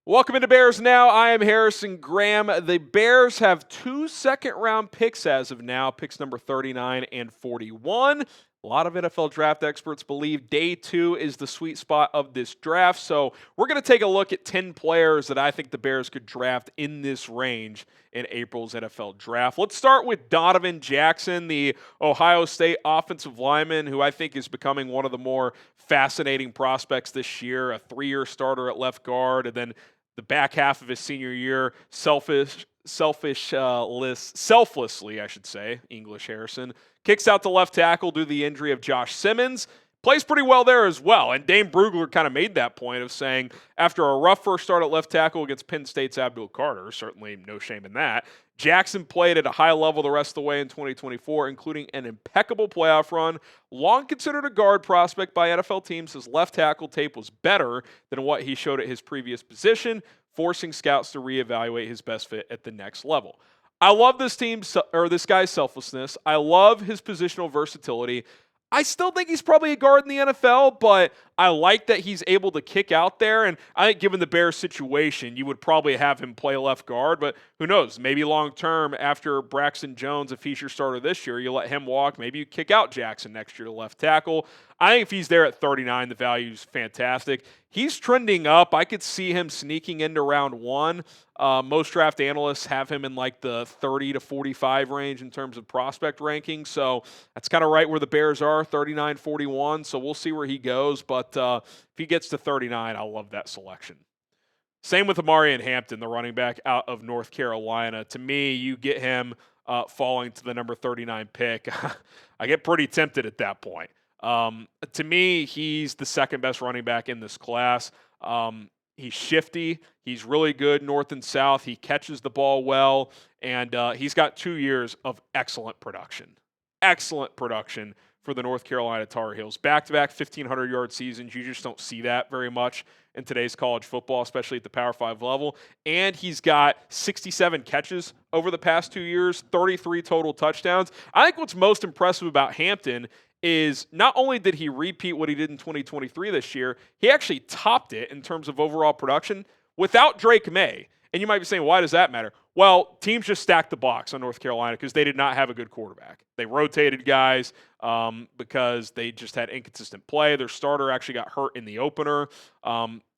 Welcome into Bears Now. I am Harrison Graham. The Bears have 2 second-round picks as of now, picks number 39 and 41. A lot of NFL draft experts believe day 2 is the sweet spot of this draft. So we're going to take a look at 10 players that I think the Bears could draft in this range in April's NFL draft. Let's start with Donovan Jackson, the Ohio State offensive lineman, who I think is becoming one of the more fascinating prospects this year, a 3-year starter at left guard, and then the back half of his senior year, selflessly, I should say, English Harrison, kicks out to left tackle due to the injury of Josh Simmons. Plays pretty well there as well. And Dane Brugler kind of made that point of saying, after a rough first start at left tackle against Penn State's Abdul Carter, certainly no shame in that, Jackson played at a high level the rest of the way in 2024, including an impeccable playoff run. Long considered a guard prospect by NFL teams, his left tackle tape was better than what he showed at his previous position, forcing scouts to reevaluate his best fit at the next level. I love this guy's selflessness. I love his positional versatility. I still think he's probably a guard in the NFL, but I like that he's able to kick out there. And I think given the Bears situation, you would probably have him play left guard. But who knows? Maybe long term, after Braxton Jones, a feature starter this year, you let him walk. Maybe you kick out Jackson next year to left tackle. I think if he's there at 39, the value's fantastic. He's trending up. I could see him sneaking into round 1. Most draft analysts have him in like the 30 to 45 range in terms of prospect ranking. So that's kind of right where the Bears are, 39, 41. So we'll see where he goes. But if he gets to 39, I'll love that selection. Same with Omarion Hampton, the running back out of North Carolina. To me, you get him falling to the number 39 pick. I get pretty tempted at that point. To me, he's the second best running back in this class. He's shifty. He's really good north and south. He catches the ball well, and he's got 2 years of excellent production. Excellent production for the North Carolina Tar Heels. Back-to-back 1,500-yard seasons. You just don't see that very much in today's college football, especially at the Power 5 level. And he's got 67 catches over the past 2 years, 33 total touchdowns. I think what's most impressive about Hampton is not only did he repeat what he did in 2023 this year, he actually topped it in terms of overall production without Drake May. And you might be saying, why does that matter? Well, teams just stacked the box on North Carolina because they did not have a good quarterback. They rotated guys because they just had inconsistent play. Their starter actually got hurt in the opener.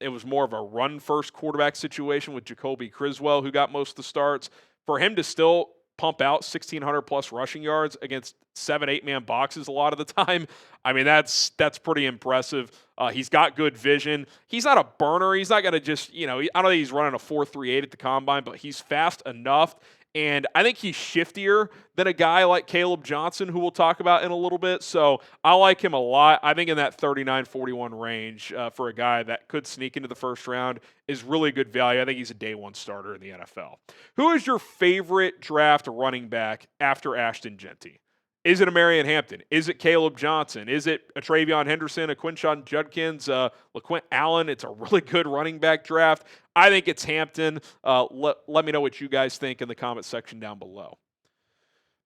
It was more of a run-first quarterback situation with Jacoby Criswell, who got most of the starts. For him to still pump out 1,600-plus rushing yards against 7-8-man boxes a lot of the time, I mean, that's pretty impressive. He's got good vision. He's not a burner. He's not going to just, I don't think he's running a 4.38 at the combine, but he's fast enough. And I think he's shiftier than a guy like Kaleb Johnson, who we'll talk about in a little bit. So I like him a lot. I think in that 39-41 range for a guy that could sneak into the first round is really good value. I think he's a day 1 starter in the NFL. Who is your favorite draft running back after Ashton Jeanty? Is it Omarion Hampton? Is it Kaleb Johnson? Is it a Travion Henderson, a Quinshon Judkins, LaQuint Allen? It's a really good running back draft. I think it's Hampton. Let me know what you guys think in the comment section down below.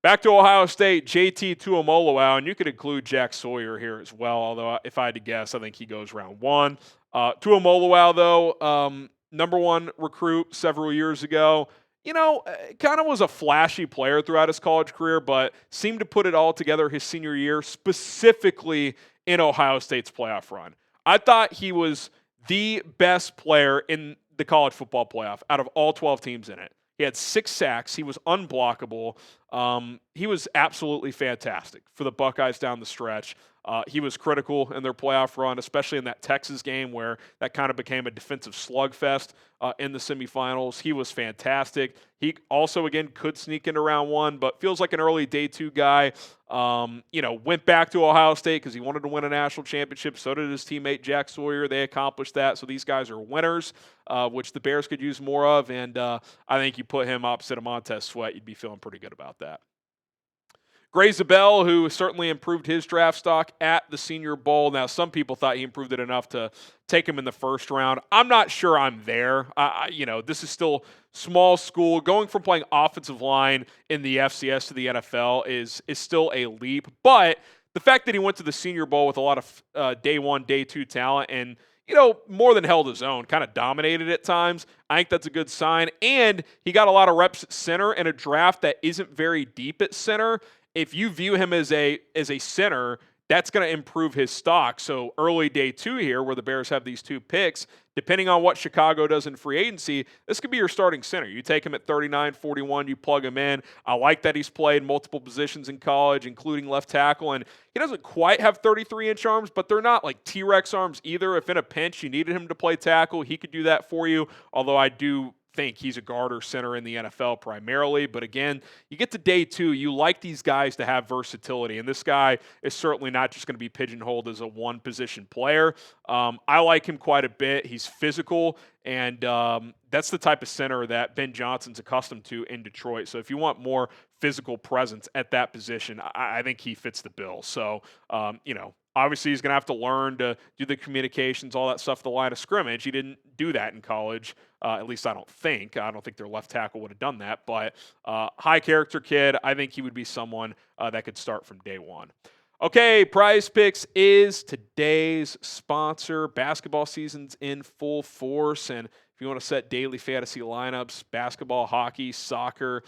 Back to Ohio State, JT Tuimoloau, and you could include Jack Sawyer here as well, although if I had to guess, I think he goes round 1. Tuimoloau, though, number 1 recruit several years ago. Kind of was a flashy player throughout his college career, but seemed to put it all together his senior year, specifically in Ohio State's playoff run. I thought he was the best player in the college football playoff out of all 12 teams in it. He had 6 sacks. He was unblockable. He was absolutely fantastic for the Buckeyes down the stretch. He was critical in their playoff run, especially in that Texas game where that kind of became a defensive slugfest in the semifinals. He was fantastic. He also, again, could sneak into round 1, but feels like an early day 2 guy. Went back to Ohio State because he wanted to win a national championship. So did his teammate Jack Sawyer. They accomplished that. So these guys are winners, which the Bears could use more of. And I think you put him opposite of Montez Sweat, you'd be feeling pretty good about that. Zabel, who certainly improved his draft stock at the Senior Bowl. Now, some people thought he improved it enough to take him in the first round. I'm not sure I'm there. This is still small school. Going from playing offensive line in the FCS to the NFL is still a leap. But the fact that he went to the Senior Bowl with a lot of day 1, day 2 talent and more than held his own, kind of dominated at times. I think that's a good sign. And he got a lot of reps at center in a draft that isn't very deep at center. If you view him as a center, that's going to improve his stock. So early day 2 here, where the Bears have these 2 picks, depending on what Chicago does in free agency, this could be your starting center. You take him at 39, 41, you plug him in. I like that he's played multiple positions in college, including left tackle, and he doesn't quite have 33-inch arms, but they're not like T-Rex arms either. If in a pinch you needed him to play tackle, he could do that for you, although I do think he's a guard or center in the NFL primarily. But again, you get to day 2, you like these guys to have versatility, and this guy is certainly not just going to be pigeonholed as a one-position player. I like him quite a bit. He's physical, and that's the type of center that Ben Johnson's accustomed to in Detroit. So if you want more physical presence at that position, I think he fits the bill. So, obviously, he's going to have to learn to do the communications, all that stuff, the line of scrimmage. He didn't do that in college, at least I don't think. I don't think their left tackle would have done that. But high character kid, I think he would be someone that could start from day 1. Okay, Prize Picks is today's sponsor. Basketball season's in full force, and if you want to set daily fantasy lineups, basketball, hockey, soccer,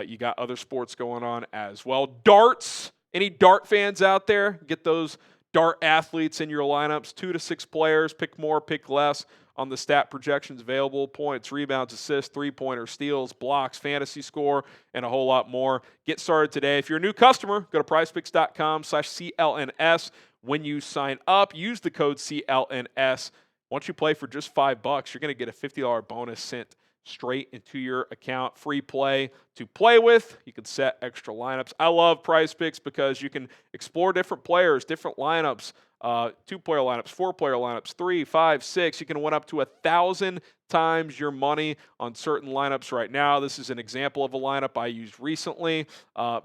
you got other sports going on as well. Darts. Any dart fans out there? Get those dart athletes in your lineups. 2 to 6 players. Pick more, pick less on the stat projections available. Points, rebounds, assists, three-pointer, steals, blocks, fantasy score, and a whole lot more. Get started today. If you're a new customer, go to prizepicks.com/CLNS. When you sign up, use the code CLNS. Once you play for just $5, you're going to get a $50 bonus sent straight into your account. Free play to play with. You can set extra lineups. I love Prize Picks because you can explore different players, different lineups, 2-player lineups, 4-player lineups, 3, 5, 6. You can win up to 1,000 times your money on certain lineups right now. This is an example of a lineup I used recently.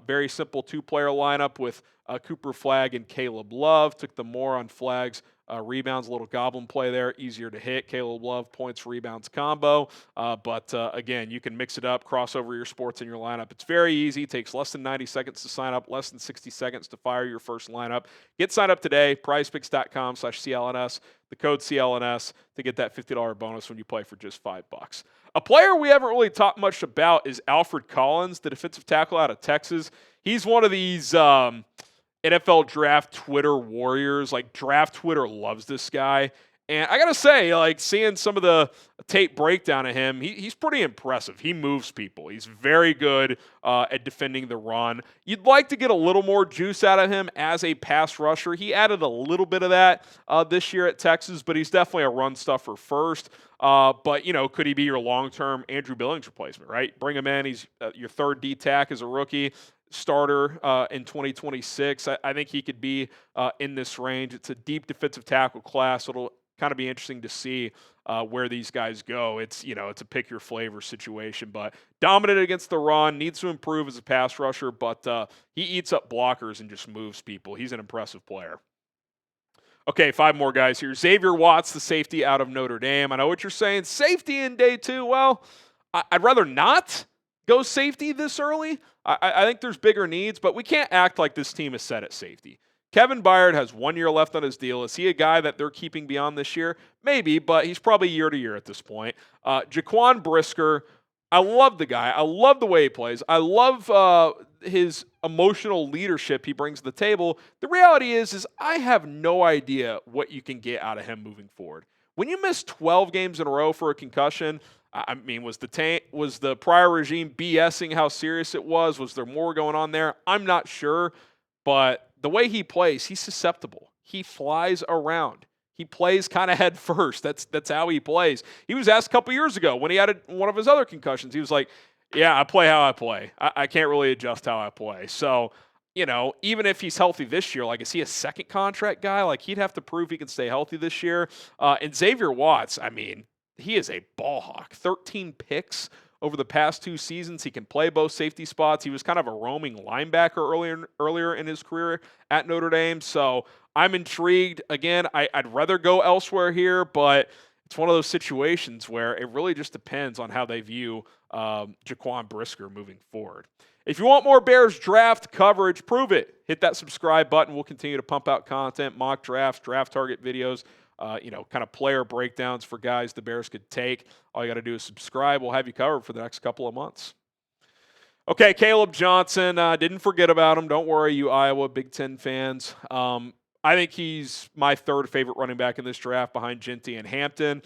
Very simple 2-player lineup with Cooper Flagg and Kaleb Love. Took the more on Flagg's rebounds, a little goblin play there, easier to hit. Kaleb Love, points, rebounds combo. But again, you can mix it up, cross over your sports in your lineup. It's very easy. It takes less than 90 seconds to sign up, less than 60 seconds to fire your first lineup. Get signed up today, prizepicks.com/CLNS, the code CLNS to get that $50 bonus when you play for just $5. A player we haven't really talked much about is Alfred Collins, the defensive tackle out of Texas. He's one of these NFL draft Twitter warriors. Like, draft Twitter loves this guy. And I got to say, like, seeing some of the tape breakdown of him, he's pretty impressive. He moves people. He's very good at defending the run. You'd like to get a little more juice out of him as a pass rusher. He added a little bit of that this year at Texas, but he's definitely a run stuffer first. But, could he be your long-term Andrew Billings replacement, right? Bring him in. He's your third D-tack as a rookie. Starter in 2026. I think he could be in this range. It's a deep defensive tackle class. It'll kind of be interesting to see where these guys go. It's a pick your flavor situation, but dominant against the run, needs to improve as a pass rusher, but he eats up blockers and just moves people. He's an impressive player. Okay, 5 more guys here. Xavier Watts, the safety out of Notre Dame. I know what you're saying. Safety in day 2. Well, I'd rather not go safety this early. I think there's bigger needs, but we can't act like this team is set at safety. Kevin Byard has 1 year left on his deal. Is he a guy that they're keeping beyond this year? Maybe, but he's probably year to year at this point. Jaquan Brisker, I love the guy. I love the way he plays. I love his emotional leadership he brings to the table. The reality is I have no idea what you can get out of him moving forward. When you miss 12 games in a row for a concussion, I mean, was the prior regime BSing how serious it was? Was there more going on there? I'm not sure, but the way he plays, he's susceptible. He flies around. He plays kind of head first. That's how he plays. He was asked a couple years ago when he had one of his other concussions. He was like, yeah, I play how I play. I can't really adjust how I play. So, even if he's healthy this year, like, is he a second contract guy? Like, he'd have to prove he can stay healthy this year. And Xavier Watts, I mean, he is a ball hawk. 13 picks over the past 2 seasons. He can play both safety spots. He was kind of a roaming linebacker earlier in his career at Notre Dame. So I'm intrigued. Again, I'd rather go elsewhere here, but it's one of those situations where it really just depends on how they view Jaquan Brisker moving forward. If you want more Bears draft coverage, prove it. Hit that subscribe button. We'll continue to pump out content, mock drafts, draft target videos, kind of player breakdowns for guys the Bears could take. All you got to do is subscribe. We'll have you covered for the next couple of months. Okay, Kaleb Johnson, didn't forget about him. Don't worry, you Iowa Big Ten fans. I think he's my third favorite running back in this draft behind Jeanty and Hampton.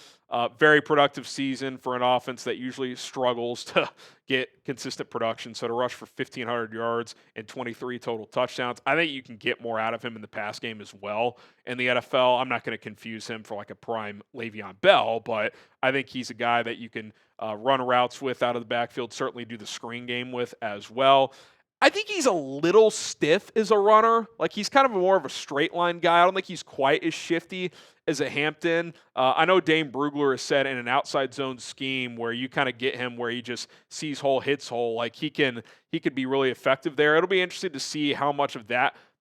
Very productive season for an offense that usually struggles to get consistent production. So to rush for 1,500 yards and 23 total touchdowns, I think you can get more out of him in the pass game as well in the NFL. I'm not going to confuse him for like a prime Le'Veon Bell, but I think he's a guy that you can run routes with out of the backfield, certainly do the screen game with as well. I think he's a little stiff as a runner. Like, he's kind of more of a straight line guy. I don't think he's quite as shifty as a Hampton. I know Dane Brugler has said in an outside zone scheme where you kind of get him where he just sees hole, hits hole, like he could be really effective there. It'll be interesting to see how much of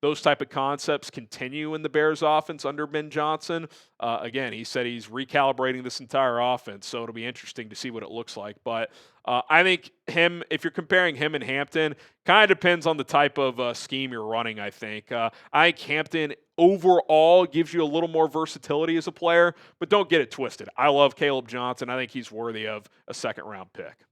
those type of concepts continue in the Bears offense under Ben Johnson. Again, he said he's recalibrating this entire offense, so it'll be interesting to see what it looks like. But I think if you're comparing him and Hampton, kind of depends on the type of scheme you're running, I think. I think Hampton overall gives you a little more versatility as a player, but don't get it twisted. I love Kaleb Johnson. I think he's worthy of a second-round pick.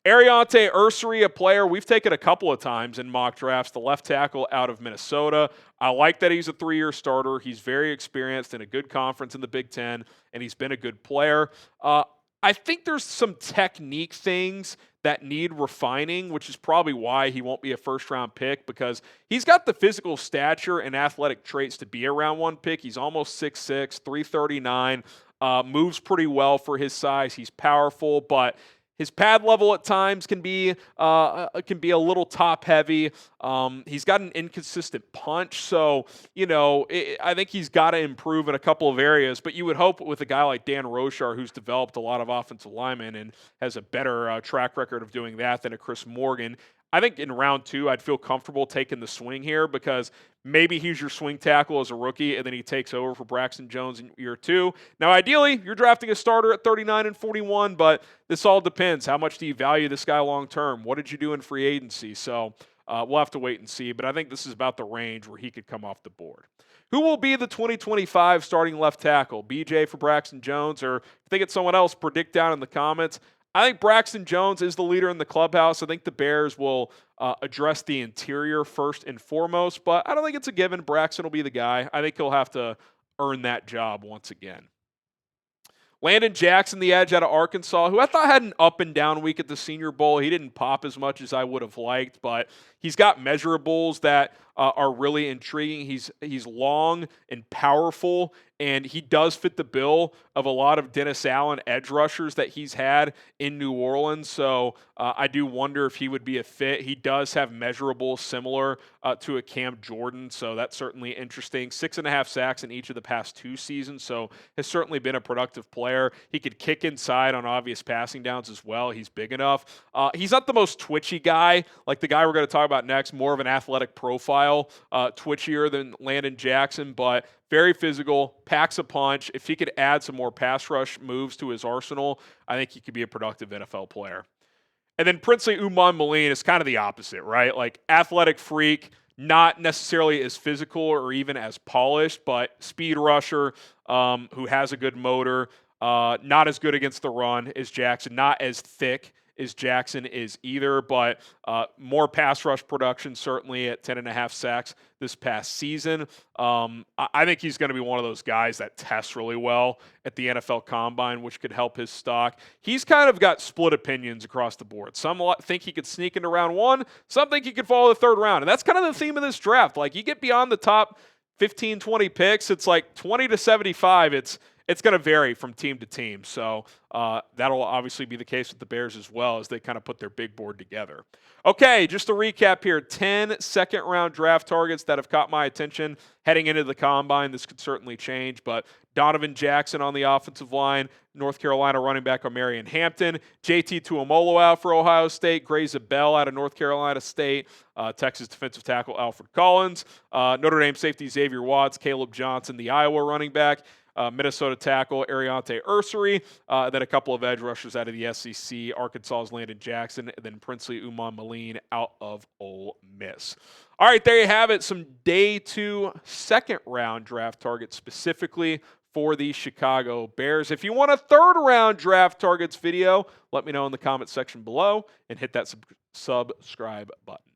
Aireontae Ersery, a player we've taken a couple of times in mock drafts, the left tackle out of Minnesota. I like that he's a 3-year starter. He's very experienced in a good conference in the Big Ten, and he's been a good player. I think there's some technique things that need refining, which is probably why he won't be a first-round pick, because he's got the physical stature and athletic traits to be a round one pick. He's almost 6'6", 339, moves pretty well for his size. He's powerful, but his pad level at times can be a little top heavy. He's got an inconsistent punch, so I think he's got to improve in a couple of areas. But you would hope with a guy like Dan Rochar, who's developed a lot of offensive linemen and has a better track record of doing that than a Chris Morgan. I think in round 2, I'd feel comfortable taking the swing here because maybe he's your swing tackle as a rookie, and then he takes over for Braxton Jones in year 2. Now, ideally, you're drafting a starter at 39 and 41, but this all depends. How much do you value this guy long term? What did you do in free agency? So we'll have to wait and see, but I think this is about the range where he could come off the board. Who will be the 2025 starting left tackle? BJ for Braxton Jones, or if you think it's someone else, predict down in the comments. I think Braxton Jones is the leader in the clubhouse. I think the Bears will address the interior first and foremost, but I don't think it's a given Braxton will be the guy. I think he'll have to earn that job once again. Landon Jackson, the edge out of Arkansas, who I thought had an up and down week at the Senior Bowl. He didn't pop as much as I would have liked, but he's got measurables that are really intriguing. He's long and powerful, and he does fit the bill of a lot of Dennis Allen edge rushers that he's had in New Orleans. So I do wonder if he would be a fit. He does have measurables similar to a Cam Jordan, so that's certainly interesting. 6.5 sacks in each of the past 2 seasons, so has certainly been a productive player. He could kick inside on obvious passing downs as well. He's big enough. He's not the most twitchy guy, like the guy we're going to talk about next, more of an athletic profile, twitchier than Landon Jackson, but very physical, packs a punch. If he could add some more pass rush moves to his arsenal, I think he could be a productive NFL player. And then Princely Uman-Milene is kind of the opposite, right? Like athletic freak, not necessarily as physical or even as polished, but speed rusher who has a good motor, not as good against the run as Jackson, not as thick as Jackson is either, but more pass rush production certainly at 10.5 sacks this past season. I think he's going to be one of those guys that tests really well at the NFL Combine, which could help his stock. He's kind of got split opinions across the board. Some think he could sneak into round 1. Some think he could fall the 3rd round. And that's kind of the theme of this draft. Like, you get beyond the top 15, 20 picks, it's like 20 to 75. It's going to vary from team to team. So that'll obviously be the case with the Bears as well as they kind of put their big board together. Okay, just to recap here, 10 second-round draft targets that have caught my attention heading into the Combine. This could certainly change, but Donovan Jackson on the offensive line, North Carolina running back Omarion Hampton, JT Tuimoloau out for Ohio State, Zabel out of North Carolina State, Texas defensive tackle Alfred Collins, Notre Dame safety Xavier Watts, Kaleb Johnson, the Iowa running back, Minnesota tackle Aireontae Ersery, then a couple of edge rushers out of the SEC, Arkansas's Landon Jackson, and then Princely Uman-Milene out of Ole Miss. All right, there you have it. Some day 2 second-round draft targets specifically for the Chicago Bears. If you want a third-round draft targets video, let me know in the comment section below and hit that subscribe button.